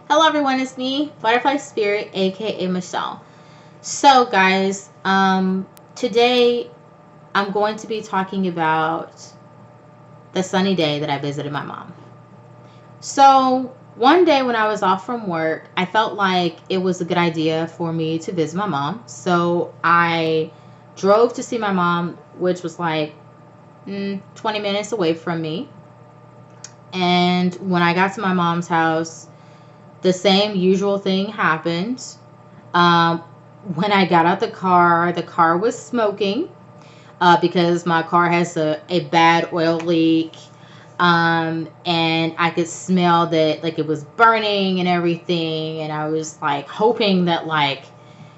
Hello everyone, it's me, Butterfly Spirit, aka Michelle. So guys, today I'm going to be talking about the sunny day that I visited my mom. So one day when I was off from work, I felt like it was a good idea for me to visit my mom. So I drove to see my mom, which was like 20 minutes away from me. And when I got to my mom's house, the same usual thing happened. Um, when I got out the car was smoking because my car has a bad oil leak. And I could smell that like it was burning and everything. And I was like hoping that like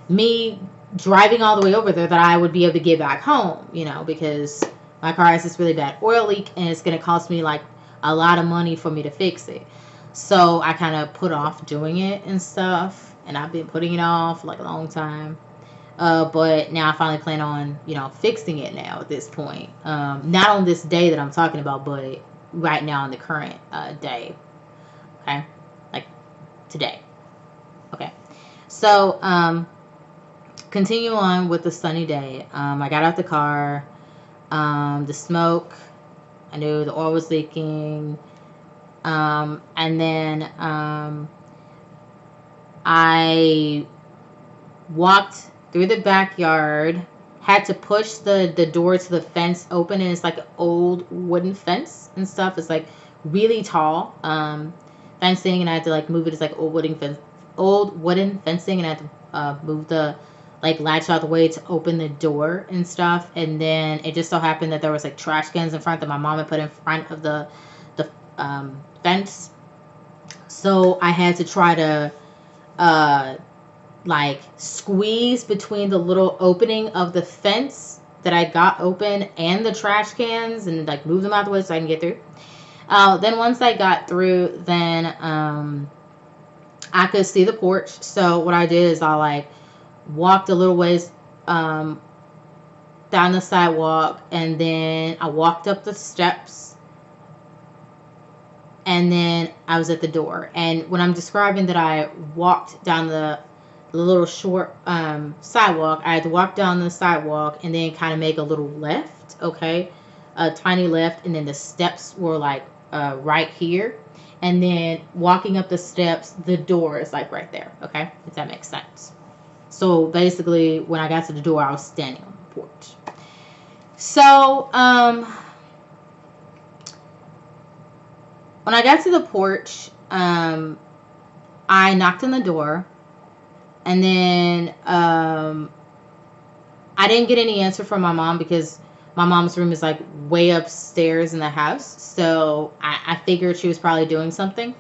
me driving all the way over there that I would be able to get back home, because my car has this really bad oil leak and it's going to cost me like a lot of money for me to fix it. So I kind of put off doing it and stuff, and I've been putting it off like a long time. But now I finally plan on, fixing it now at this point. Not on this day that I'm talking about, but right now in the current day. Okay, like today. Okay, so continue on with the sunny day. I got out the car. The smoke. I knew the oil was leaking. And then I walked through the backyard, had to push the door to the fence open, and it's like an old wooden fence and stuff. It's like really tall fencing, and I had to like move it. It's like old wooden fencing, and I had to move the like latch out the way to open the door and stuff. And then it just so happened that there was like trash cans in front that my mom had put in front of the fence. So I had to try to like squeeze between the little opening of the fence that I got open and the trash cans and like move them out the way so I can get through. Then once I got through, then I could see the porch. So what I did is I like walked a little ways down the sidewalk, and then I walked up the steps, and then I was at the door. And when I'm describing that I walked down the little short sidewalk, I had to walk down the sidewalk and then kind of make a little left, okay? A tiny left, and then the steps were like right here. And then walking up the steps, the door is like right there, okay? If that makes sense. So basically, when I got to the door, I was standing on the porch. So, when I got to the porch, I knocked on the door, and then I didn't get any answer from my mom because my mom's room is like way upstairs in the house. So I figured she was probably doing something.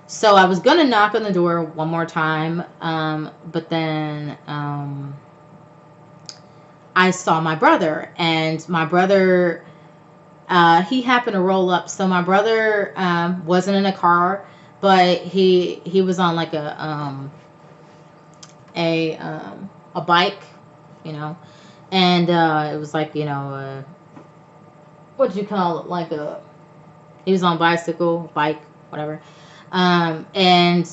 So I was gonna knock on the door one more time, but then I saw my brother, and my brother he happened to roll up. So my brother wasn't in a car, but he was on like a bike, and it was like what do you call it? Like he was on bicycle, bike, whatever, and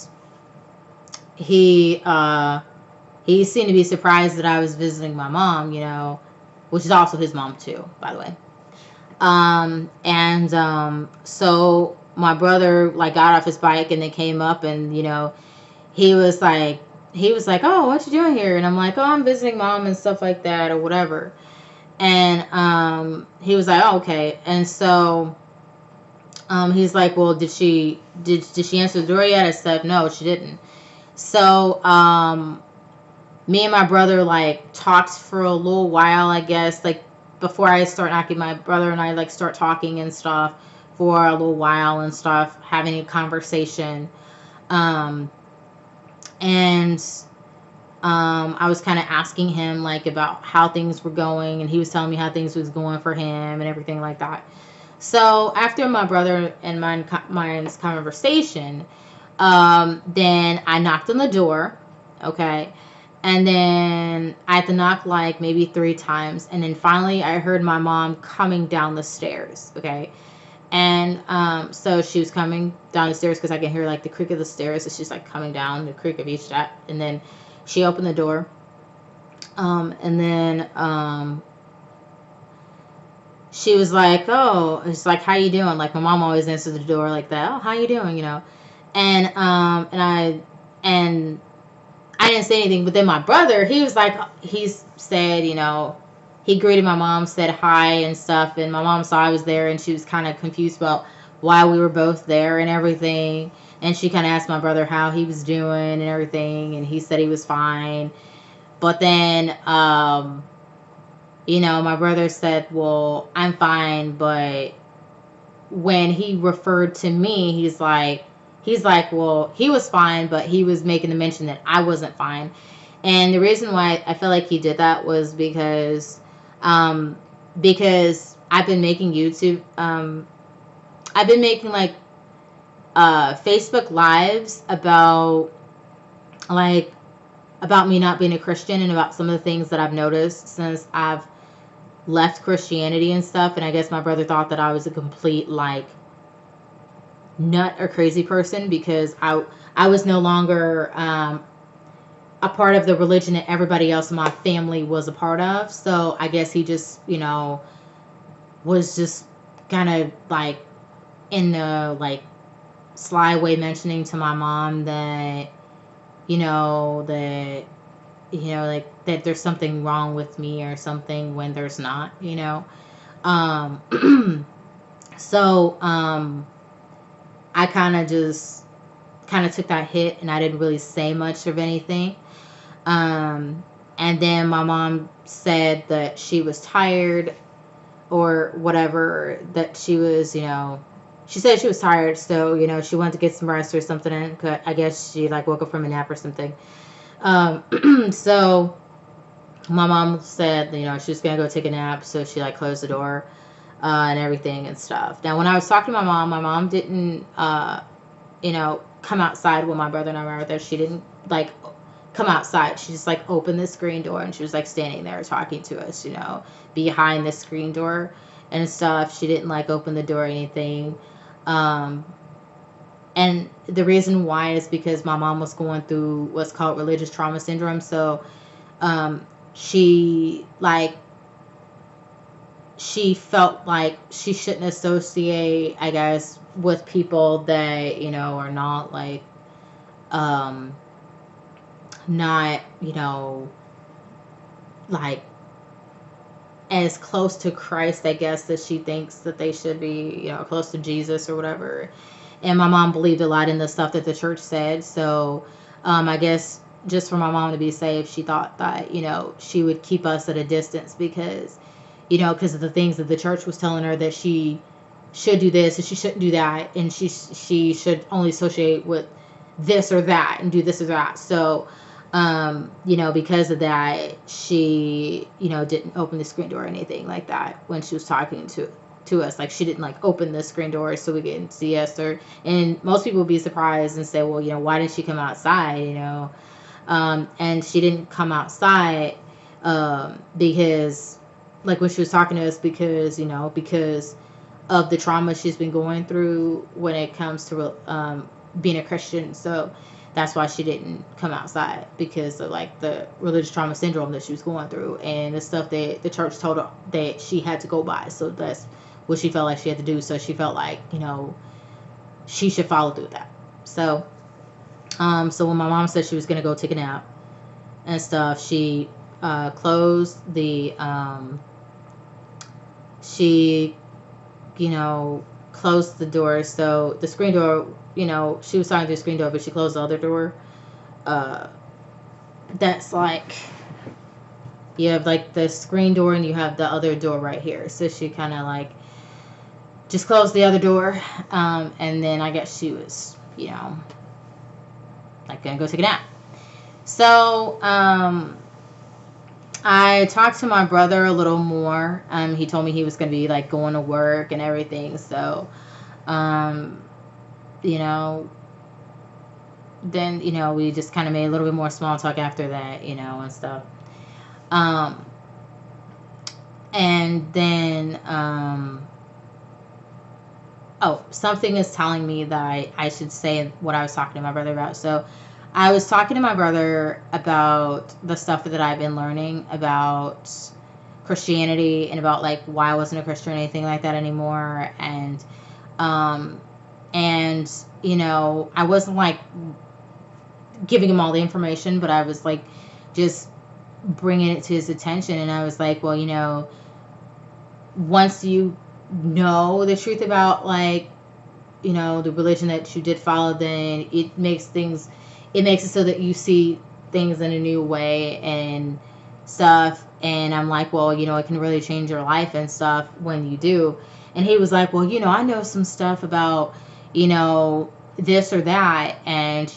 he seemed to be surprised that I was visiting my mom, which is also his mom too, by the way. And so my brother like got off his bike and then came up, and he was like oh, what you doing here? And I'm like, oh, I'm visiting mom and stuff like that or whatever. And he was like, oh, okay. And so he's like, well, did she answer the door yet? I said no, she didn't. So me and my brother like talked for a little while, I guess, like before I start knocking. My brother and I like start talking and stuff for a little while and stuff, having a conversation. And I was kind of asking him like about how things were going, and he was telling me how things was going for him and everything like that. So after my brother and mine's conversation, then I knocked on the door, okay, and then I had to knock like maybe 3 times, and then finally I heard my mom coming down the stairs, okay, And so she was coming down the stairs because I can hear like the creak of the stairs. So she's like coming down the creak of each step, and then she opened the door. And then she was like, "Oh," it's like, "How you doing?" Like my mom always answers the door like that. "Oh, how you doing?" And I didn't say anything. But then my brother, he was like, he said, he greeted my mom, said hi and stuff, and my mom saw I was there, and she was kind of confused about why we were both there and everything. And she kind of asked my brother how he was doing and everything, and he said he was fine. But then, my brother said, "Well, I'm fine," but when he referred to me, he's like, "Well, he was fine, but he was making the mention that I wasn't fine." And the reason why I feel like he did that was um, because I've been making YouTube. I've been making like Facebook lives like about me not being a Christian and about some of the things that I've noticed since I've left Christianity and stuff. And I guess my brother thought that I was a complete like nut or crazy person because I was no longer a part of the religion that everybody else in my family was a part of. So I guess he just was just kind of like in the like sly way mentioning to my mom that that like that there's something wrong with me or something when there's not. um so I kind of took that hit, and I didn't really say much of anything. And then my mom said that she was tired or whatever, that she said she was tired, so she wanted to get some rest or something. And I guess she like woke up from a nap or something. So my mom said she was gonna go take a nap, so she like closed the door and everything and stuff. Now when I was talking to my mom didn't come outside when my brother and I were there. She didn't like come outside. She just like opened the screen door, and she was like standing there talking to us, behind the screen door and stuff. She didn't like open the door or anything. Um, and the reason why is because my mom was going through what's called religious trauma syndrome. So she she felt like she shouldn't associate, I guess, with people that are not like um not like as close to Christ, I guess, that she thinks that they should be, close to Jesus or whatever. And my mom believed a lot in the stuff that the church said. So I guess just for my mom to be safe, she thought that she would keep us at a distance because of the things that the church was telling her, that she should do this and she shouldn't do that, and she should only associate with this or that and do this or that. So because of that, she didn't open the screen door or anything like that when she was talking to us. Like she didn't like open the screen door so we can see us. And most people would be surprised and say, well, why didn't she come outside? And she didn't come outside because like when she was talking to us, because of the trauma she's been going through when it comes to being a Christian. So that's why she didn't come outside, because of like the religious trauma syndrome that she was going through and the stuff that the church told her that she had to go by. So that's what she felt like she had to do. So she felt like she should follow through with that. So when my mom said she was gonna go take a nap and stuff, she closed the she closed the door. So the screen door, she was talking through the screen door, but she closed the other door. Uh, that's like, you have like the screen door and you have the other door right here. So she kind of like just closed the other door. And then I guess she was, like gonna go take a nap. So, I talked to my brother a little more. He told me he was going to be like going to work and everything. So, um, you know, then, we just kind of made a little bit more small talk after that, and stuff. Um, and then, Oh, something is telling me that I should say what I was talking to my brother about. So I was talking to my brother about the stuff that I've been learning about Christianity and about like why I wasn't a Christian or anything like that anymore. Um, and I wasn't like giving him all the information, but I was like just bringing it to his attention. And I was like, well, once you know the truth about like the religion that you did follow, then it makes it so that you see things in a new way and stuff. And I'm like, well, it can really change your life and stuff when you do. And he was like, well, I know some stuff about this or that. And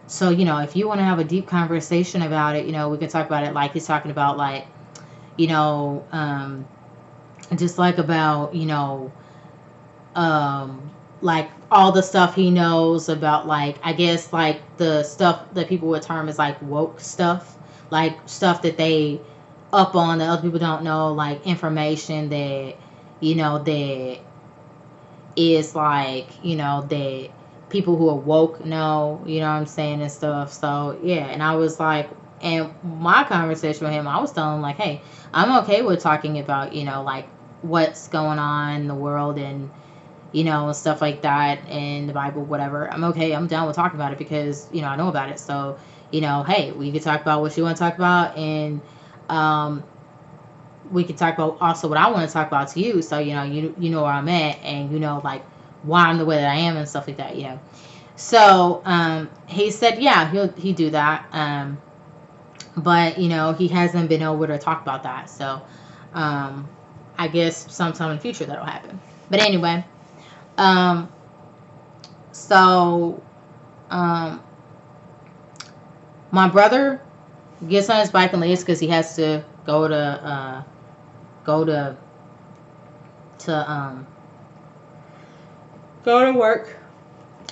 so if you want to have a deep conversation about it, we can talk about it. Like he's talking about like you know um just like about like all the stuff he knows about, like I guess like the stuff that people would term as like woke stuff, like stuff that they up on that other people don't know, like information that that is like that people who are woke know, what I'm saying, and stuff. So yeah, and I was like, and my conversation with him, I was telling him like, hey, I'm okay with talking about like what's going on in the world and stuff like that in the Bible, whatever. I'm okay. I'm down with talking about it because I know about it. So hey, we can talk about what you want to talk about, and um, we can talk about also what I want to talk about to you. So you know where I'm at, and like why I'm the way that I am and stuff like that. So he said, yeah, he do that. But he hasn't been able to talk about that. So I guess sometime in the future that'll happen. But anyway. Um, so, um, my brother gets on his bike and leaves because he has to go to go to work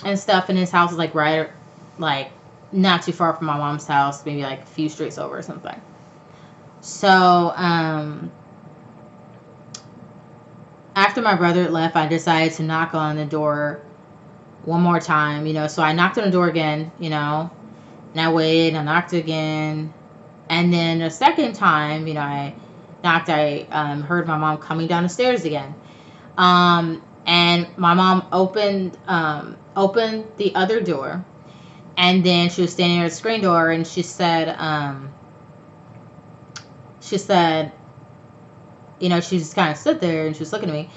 and stuff. And his house is like right, like not too far from my mom's house, maybe like a few streets over or something. So, after my brother left, I decided to knock on the door one more time, So I knocked on the door again, and I waited, I knocked again. And then the second time, I knocked, I heard my mom coming down the stairs again. And my mom opened the other door. And then she was standing at the screen door, and she said, she just kind of stood there and she was looking at me.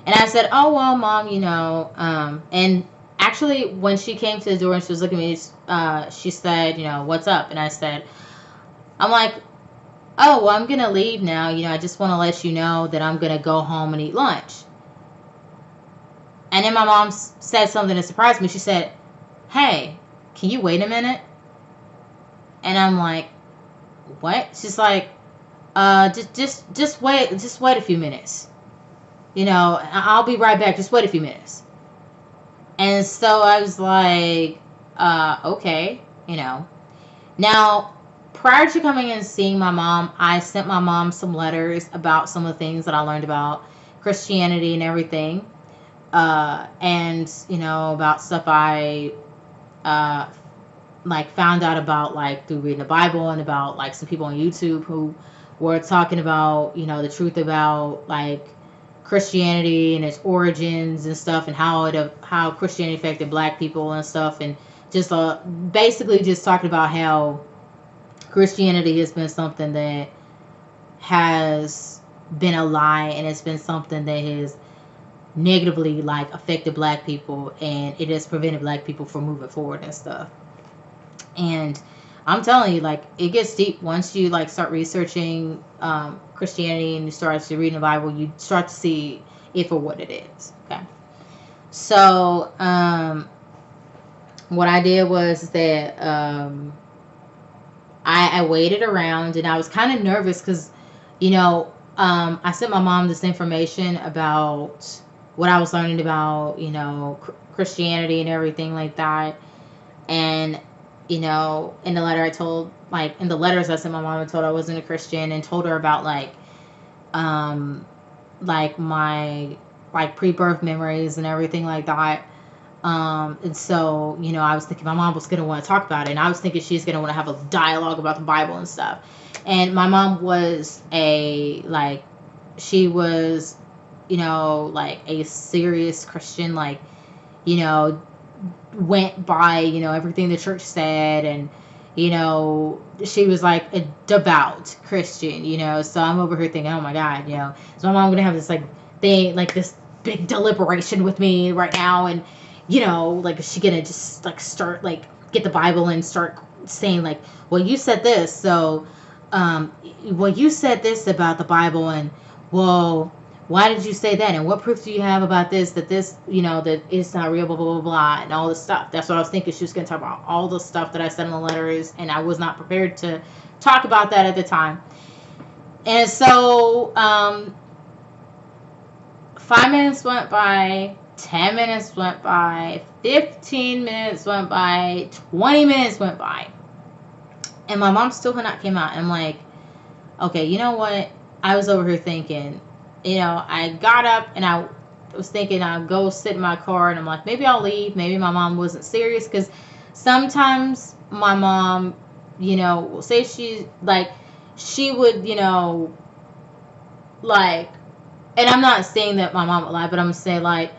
And I said, oh, well, Mom, and actually when she came to the door and she was looking at me, she said, what's up? And I said, I'm like, oh, well, I'm going to leave now. I just want to let you know that I'm going to go home and eat lunch. And then my mom said something that surprised me. She said, hey, can you wait a minute? And I'm like, what? She's like, just wait a few minutes. I'll be right back. Just wait a few minutes. And so I was like, okay, Now, prior to coming and seeing my mom, I sent my mom some letters about some of the things that I learned about Christianity and everything. And, about stuff I, like found out about like through reading the Bible, and about like some people on YouTube who were talking about the truth about like Christianity and its origins and stuff, and how Christianity affected Black people and stuff, and just basically just talking about how Christianity has been something that has been a lie, and it's been something that has negatively like affected Black people, and it has prevented Black people from moving forward and stuff. And I'm telling you, like, it gets deep once you like start researching Christianity and you start to reading the Bible. You start to see it for what it is. Okay, so what I did was that I waited around, and I was kind of nervous because I sent my mom this information about what I was learning about Christianity and everything like that. And in the letter I told, like in the letters I sent my mom, I told her I wasn't a Christian, and told her about like my like pre-birth memories and everything like that. And so, you know, I was thinking my mom was going to want to talk about it. And I was thinking she's going to want to have a dialogue about the Bible and stuff. And my mom was she was, you know, like a serious Christian, like, you know, went by, you know, everything the church said. And, you know, she was like a devout Christian, you know. So I'm over here thinking, oh my God, you know, is my mom going to have this like thing, like this big deliberation with me right now? And, you know, like, is she gonna just like start like get the Bible and start saying like, well, you said this, so well, you said this about the Bible, and well, why did you say that, and what proof do you have about this, that this, you know, that it's not real, blah blah blah blah, and all this stuff. That's what I was thinking. She was gonna talk about all the stuff that I said in the letters, and I was not prepared to talk about that at the time. And so 5 minutes went by, 10 minutes went by, 15 minutes went by, 20 minutes went by. And my mom still had not came out. I'm like, okay, you know what? I was over here thinking, you know, I got up and I was thinking I'd go sit in my car, and I'm like, maybe I'll leave. Maybe my mom wasn't serious, because sometimes my mom, you know, will say she would, you know, like, and I'm not saying that my mom would lie, but I'm saying like,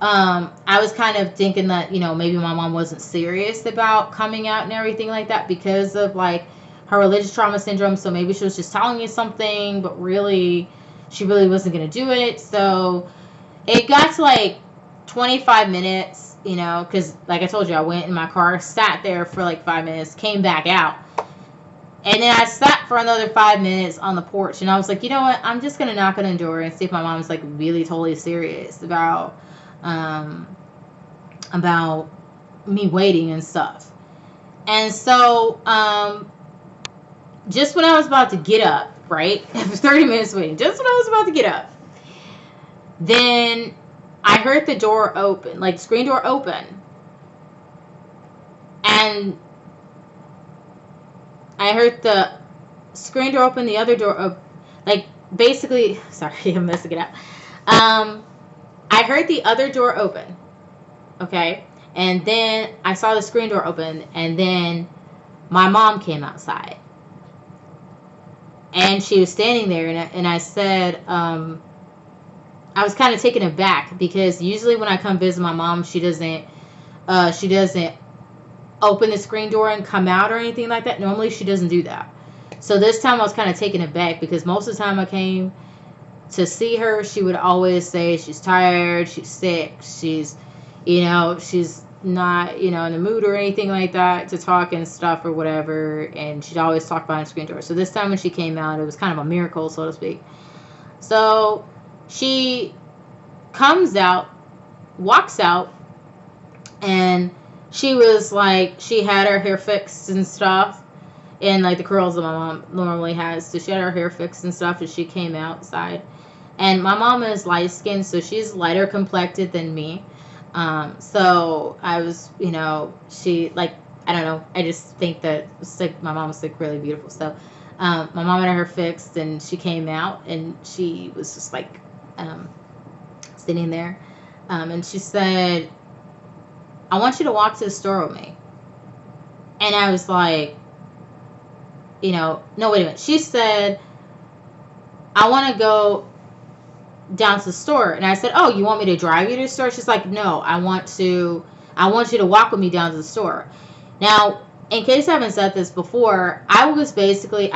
I was kind of thinking that, you know, maybe my mom wasn't serious about coming out and everything like that because of like her religious trauma syndrome. So maybe she was just telling me something, but really, she really wasn't going to do it. So it got to like 25 minutes, you know, because like I told you, I went in my car, sat there for like 5 minutes, came back out. And then I sat for another 5 minutes on the porch, and I was like, you know what? I'm just going to knock on the door and see if my mom's like really totally serious about me waiting and stuff. And so just when I was about to get up, right, after 30 minutes waiting, just when I was about to get up, then I heard the door open, like the screen door open, and I heard the screen door open, the other door open, like basically, sorry, I'm messing it up. I heard the other door open, okay? And then I saw the screen door open, and then my mom came outside. And she was standing there, and I said, I was kind of taken aback, because usually when I come visit my mom, she doesn't open the screen door and come out or anything like that. Normally she doesn't do that. So this time I was kind of taken aback, because most of the time I came to see her, she would always say she's tired, she's sick, she's, you know, she's not, you know, in the mood or anything like that to talk and stuff or whatever. And she'd always talk behind the screen door. So this time when she came out, it was kind of a miracle, so to speak. So she comes out, walks out, and she was like, she had her hair fixed and stuff, and like the curls that my mom normally has. So she had her hair fixed and stuff, and she came outside. And my mom is light skinned, so she's lighter complected than me. So I was, you know, she, like, I don't know, I just think that like my mom was like really beautiful. So my mom had her fixed, and she came out, and she was just like sitting there, and she said, I want you to walk to the store with me. And I was like, you know, no, wait a minute. She said, I want to go down to the store. And I said, oh, you want me to drive you to the store? She's like, no, I want you to walk with me down to the store. Now, in case I haven't said this before, I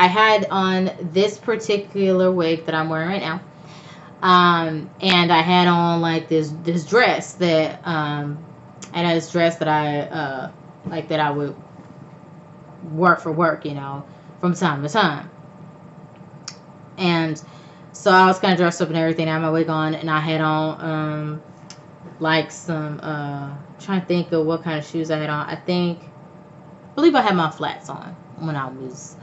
had on this particular wig that I'm wearing right now. And I had on like this dress that, I had this dress that I would wear for work, you know, from time to time. And so I was kind of dressed up and everything. I had my wig on, and I had on like some trying to think of what kind of shoes I had on. I believe I had my flats on when I was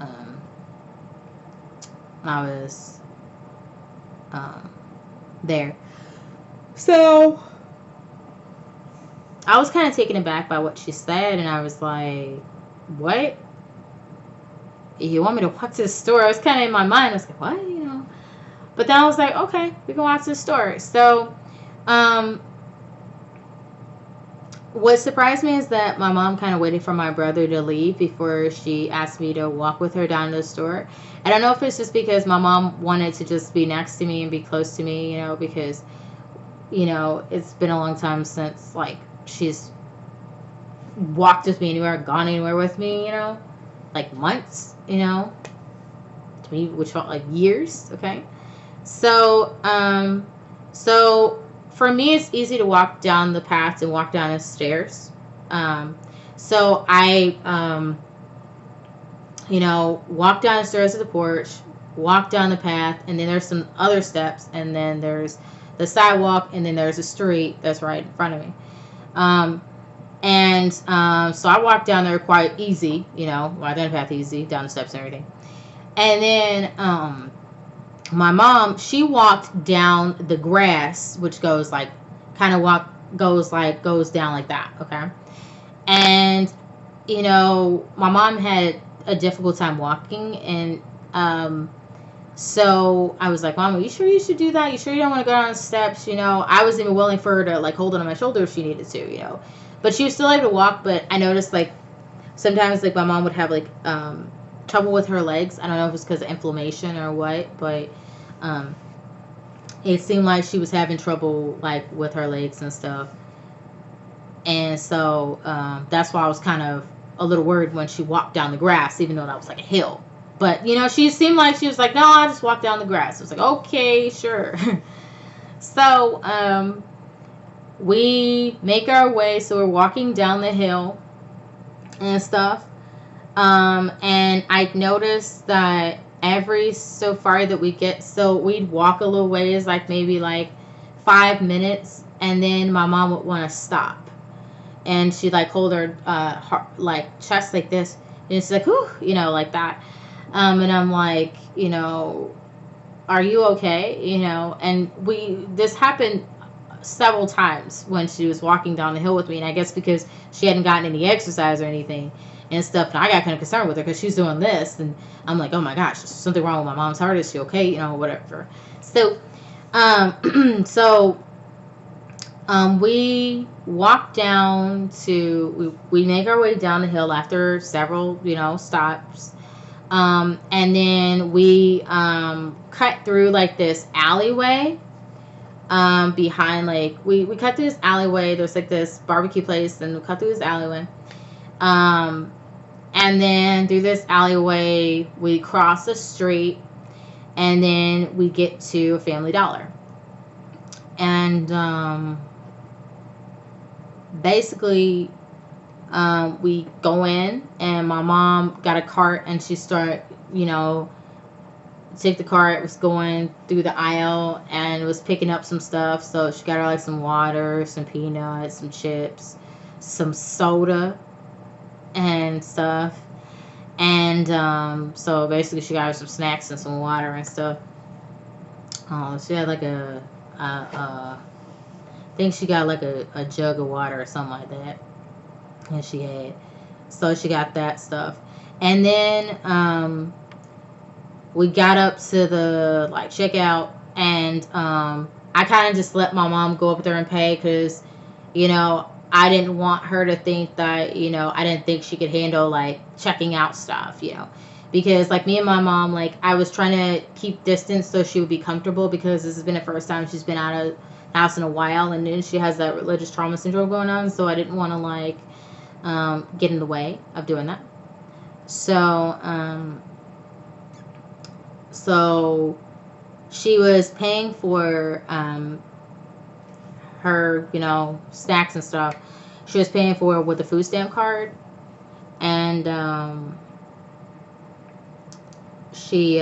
there. So I was kind of taken aback by what she said, and I was like, what? You want me to walk to the store? I was kind of in my mind, I was like, what? You know? But then I was like, okay, we can walk to the store. So Um, what surprised me is that my mom kind of waited for my brother to leave before she asked me to walk with her down to the store. I don't know if it's just because my mom wanted to just be next to me and be close to me, because, it's been a long time since, like, she's walked with me anywhere, gone anywhere with me, like months, to me, which felt like years, okay? So for me, it's easy to walk down the path and walk down the stairs. So I, walk down the stairs to the porch, walk down the path, and then there's some other steps, and then there's the sidewalk, and then there's a street that's right in front of me. So I walked down there quite easy, walked down the path easy, down the steps and everything. And then my mom, she walked down the grass, which goes like, goes down like that, okay? And, my mom had a difficult time walking, and so I was like, Mom, are you sure you should do that? You sure you don't want to go down the steps? I was even willing for her to like hold it on my shoulder if she needed to, But she was still able to walk, but I noticed like sometimes like my mom would have like trouble with her legs. I don't know if it's because of inflammation or what, but it seemed like she was having trouble like with her legs and stuff. And so that's why I was kind of a little worried when she walked down the grass, even though that was like a hill. But, she seemed like she was like, no, I just walked down the grass. I was like, okay, sure. So we make our way. So we're walking down the hill and stuff. And I noticed that every so far that we get, so we'd walk a little ways, like maybe like 5 minutes, and then my mom would want to stop, and she'd like hold her heart, like chest like this, and she's like, whew, like that. And I'm like, are you okay? And this happened several times when she was walking down the hill with me, and I guess because she hadn't gotten any exercise or anything and stuff, and I got kind of concerned with her because she's doing this, and I'm like, oh my gosh, there's something wrong with my mom's heart, is she okay, whatever. So we walk down to, we make our way down the hill after several stops, and then we cut through like this alleyway behind, like we cut through this alleyway. There's like this barbecue place, and we cut through this alleyway, and then through this alleyway we cross the street, and then we get to a Family Dollar. And basically we go in, and my mom got a cart, and she started take the cart, was going through the aisle and was picking up some stuff. So she got her like some water, some peanuts, some chips, some soda and stuff. And so basically she got her some snacks and some water and stuff. She had like I think she got like a jug of water or something like that. And she had, so she got that stuff. And then we got up to the like checkout, and I kind of just let my mom go up there and pay, because I didn't want her to think that I didn't think she could handle like checking out stuff, because like me and my mom, like I was trying to keep distance so she would be comfortable, because this has been the first time she's been out of the house in a while, and then she has that religious trauma syndrome going on, so I didn't want to like get in the way of doing that. So she was paying for her, snacks and stuff. She was paying for it with the food stamp card, and she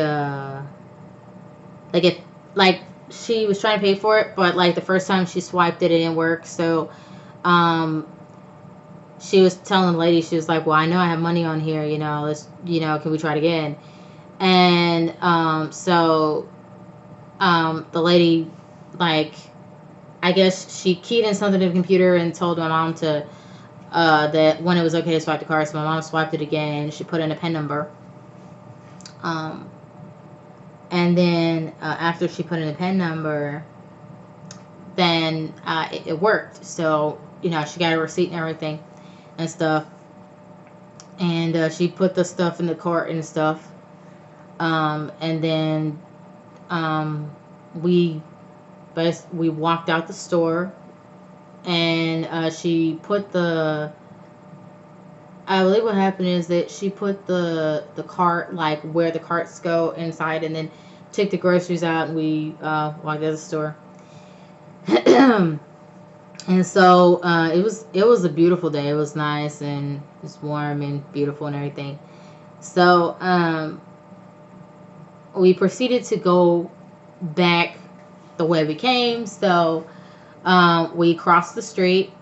she was trying to pay for it, but like the first time she swiped it, it didn't work. So she was telling the lady, she was like, well, I know I have money on here, let's, can we try it again? And the lady, like, I guess she keyed in something to the computer and told my mom to that when it was okay to swipe the card. So my mom swiped it again. She put in a PIN number. And then after she put in a PIN number, then it worked. So, she got a receipt and everything and stuff. And she put the stuff in the cart and stuff. And then we we walked out the store, and she put the. I believe what happened is that she put the cart, like where the carts go, inside, and then took the groceries out, and we walked out of the store. And so it was a beautiful day. It was nice, and it was warm and beautiful and everything. So we proceeded to go back the way we came. So we crossed the street.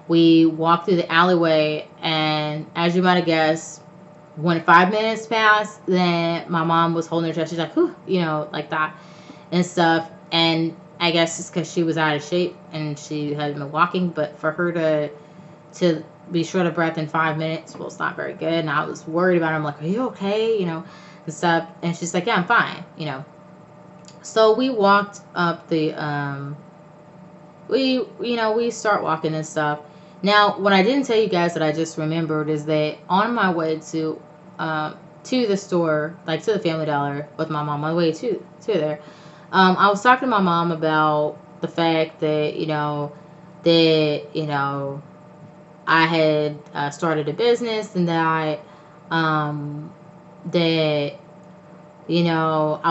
We walked through the alleyway, and as you might have guessed, when 5 minutes passed, then my mom was holding her chest. She's like, whew, like that and stuff. And I guess it's because she was out of shape and she had been walking. But for her to be short of breath in 5 minutes, well, it's not very good. And I was worried about her. I'm like, are you okay? And stuff. And she's like, yeah, I'm fine. So we walked up the we start walking and stuff. Now, what I didn't tell you guys that I just remembered is that on my way to the store, like to the Family Dollar with my mom, on my way to there, I was talking to my mom about the fact that I had started a business, and that I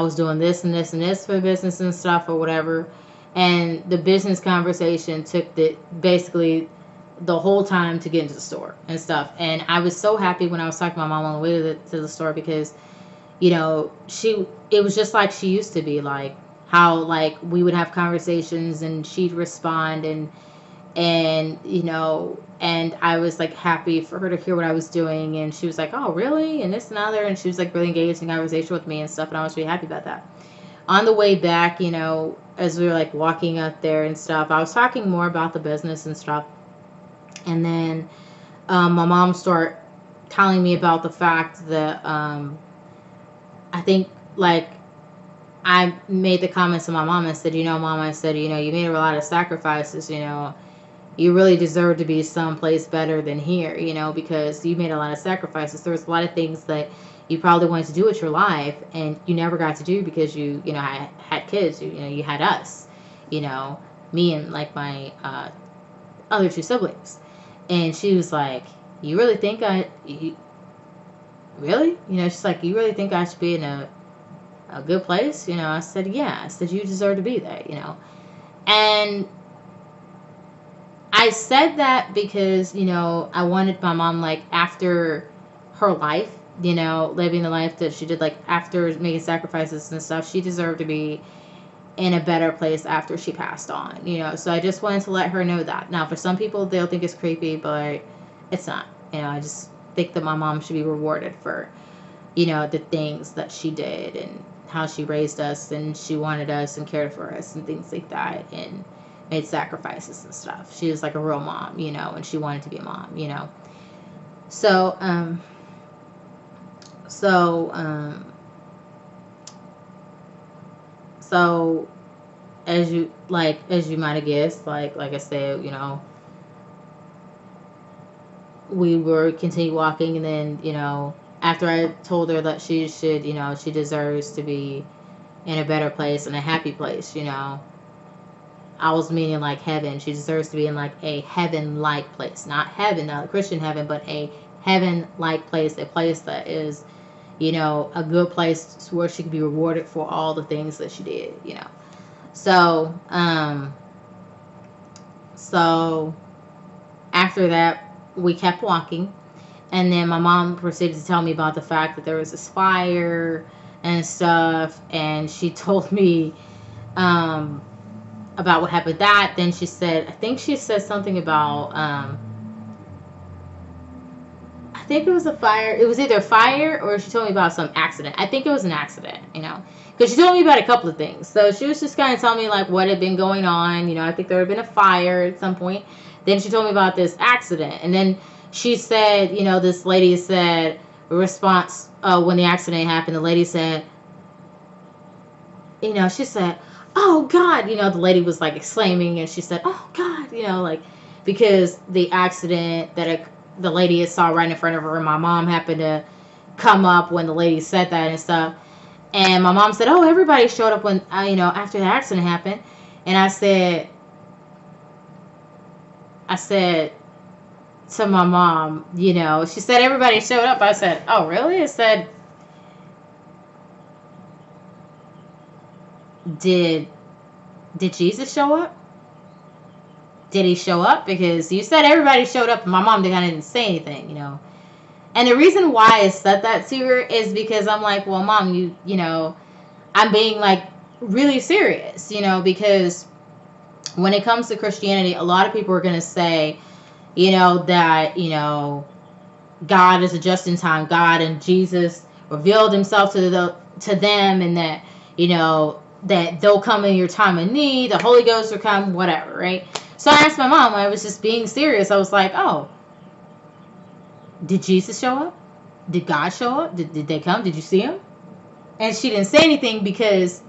was doing this and this and this for the business and stuff or whatever. And the business conversation took basically the whole time to get into the store and stuff. And I was so happy when I was talking to my mom on the way to the store, because it was just like she used to be, like how like we would have conversations and she'd respond, and and I was like happy for her to hear what I was doing, and she was like, oh really, and this and other, and she was like really engaged in conversation with me and stuff, and I was really happy about that. On the way back, as we were like walking up there and stuff, I was talking more about the business and stuff. And then my mom started telling me about the fact that I think, like, I made the comments to my mom and said, mom, I said, you made a lot of sacrifices, you really deserve to be someplace better than here, because you made a lot of sacrifices. There was a lot of things that you probably wanted to do with your life, and you never got to do because you had kids, you had us, me and like my other two siblings. And she was like, you really think really? She's like, you really think I should be in a good place? I said, yeah. I said, you deserve to be there, And I said that because, I wanted my mom, like, after her life, living the life that she did, like, after making sacrifices and stuff, she deserved to be in a better place after she passed on, So I just wanted to let her know that. Now, for some people, they'll think it's creepy, but it's not. I just think that my mom should be rewarded for, the things that she did and how she raised us, and she wanted us and cared for us and things like that, and made sacrifices and stuff. She was like a real mom, and she wanted to be a mom, So, So, as you might have guessed, like I said, we were continue walking, and then after I told her that she should, she deserves to be in a better place and a happy place, I was meaning like heaven. She deserves to be in like a heaven-like place, not heaven, not a Christian heaven, but a heaven-like place, a place that is, a good place where she could be rewarded for all the things that she did, So, so after that, we kept walking, and then my mom proceeded to tell me about the fact that there was this fire and stuff, and she told me about what happened. That then she said, I think she said something about I think it was a fire. It was either a fire, or she told me about some accident. I think it was an accident, because she told me about a couple of things. So she was just kind of telling me like what had been going on. I think there had been a fire at some point. Then she told me about this accident, and then she said, this lady said a response when the accident happened. The lady said, she said, oh God, the lady was like exclaiming, and she said, oh God, like, because the accident that the lady had saw right in front of her, and my mom happened to come up when the lady said that and stuff. And my mom said, oh, everybody showed up when, after the accident happened. And I said to my mom, she said everybody showed up. I said, oh, really? I said, did Jesus show up? Did he show up? Because you said everybody showed up, and my mom didn't say anything, And the reason why I said that to her is because I'm like, well, mom, I'm being like really serious, because when it comes to Christianity, a lot of people are going to say, that, God is a just in time God, and Jesus revealed himself to them, and that, that they'll come in your time of need, the Holy Ghost will come, whatever, right? So I asked my mom, I was just being serious. I was like, oh, did Jesus show up? Did God show up? Did they come? Did you see him? And she didn't say anything because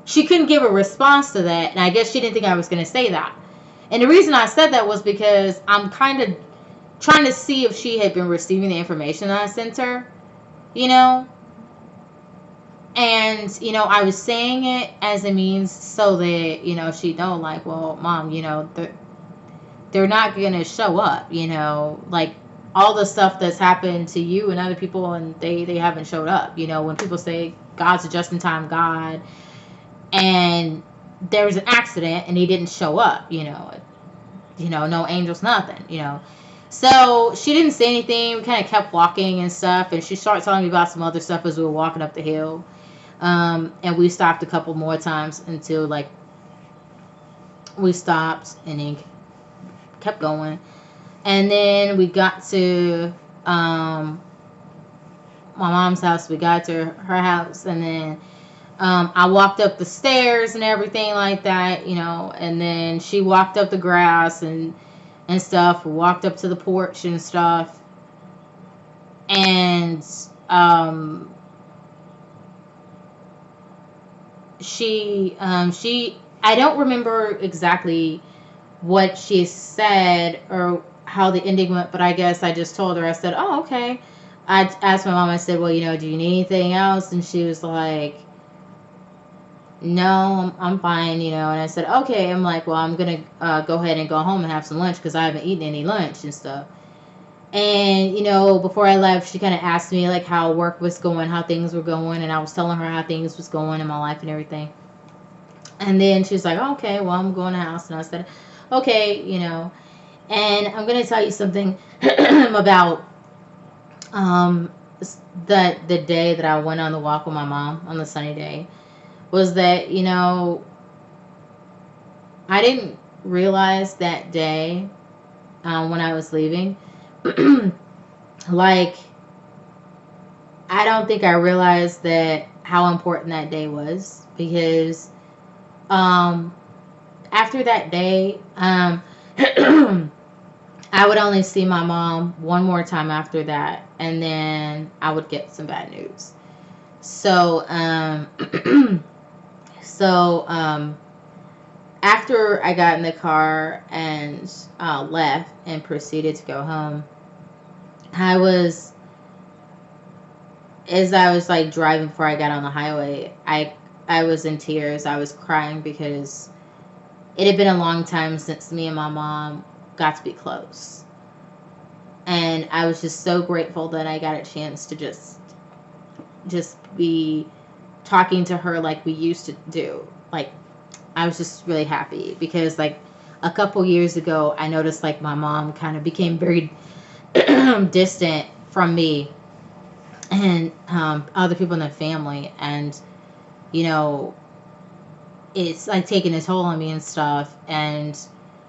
she couldn't give a response to that. And I guess she didn't think I was going to say that. And the reason I said that was because I'm kind of trying to see if she had been receiving the information that I sent her, And, I was saying it as a means so that, she'd know, like, well, mom, they're not going to show up, like all the stuff that's happened to you and other people, and they haven't showed up. When people say God's a just in time God, and there was an accident and he didn't show up, no angels, nothing. So she didn't say anything. We kind of kept walking and stuff, and she started telling me about some other stuff as we were walking up the hill. And we stopped a couple more times until like we stopped and then kept going. And then we got to my mom's house. We got to her house, and then I walked up the stairs and everything like that, and then she walked up the grass and stuff. We walked up to the porch and stuff. And she I don't remember exactly what she said or how the ending went, but I guess I just told her, I said, oh, okay. I asked my mom, I said, well, do you need anything else? And she was like, no, I'm fine, and I said, okay. I'm like, well, I'm going to go ahead and go home and have some lunch because I haven't eaten any lunch and stuff. And, before I left, she kind of asked me, like, how work was going, how things were going, and I was telling her how things was going in my life and everything. And then she was like, okay, well, I'm going to the house. And I said, okay, and I'm going to tell you something about the day that I went on the walk with my mom on the sunny day, was that, I didn't realize that day when I was leaving, like, I don't think I realized that how important that day was, because after that day, I would only see my mom one more time after that, and then I would get some bad news. So, after I got in the car and left and proceeded to go home, as I was like driving before I got on the highway, I was in tears. I was crying because it had been a long time since me and my mom got to be close. And I was just so grateful that I got a chance to just be talking to her like we used to do. Like, I was just really happy because, like, a couple years ago, I noticed, like, my mom kind of became very distant from me and other people in the family. And, it's, like, taking a toll on me and stuff. And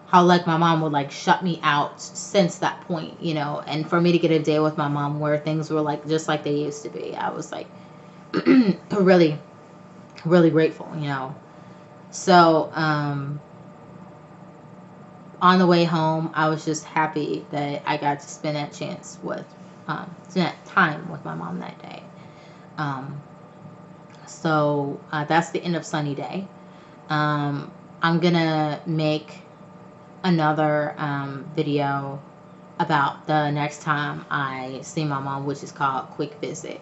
how, like, my mom would, like, shut me out since that point, And for me to get a day with my mom where things were, like, just like they used to be, I was, like, really, really grateful, So, on the way home, I was just happy that I got to spend that spend that time with my mom that day. So that's the end of sunny day. I'm gonna make another video about the next time I see my mom, which is called Quick Visit,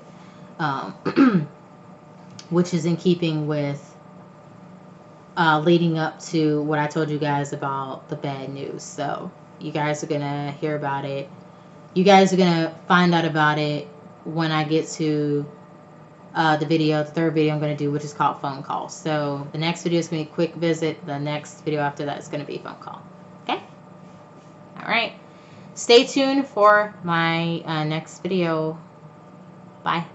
which is in keeping with leading up to what I told you guys about the bad news. So you guys are gonna hear about it. You guys are gonna find out about it when I get to the third video I'm going to do, which is called phone call. So the next video is going to be quick visit. The next video after that is going to be phone call. Okay? All right. Stay tuned for my next video. Bye.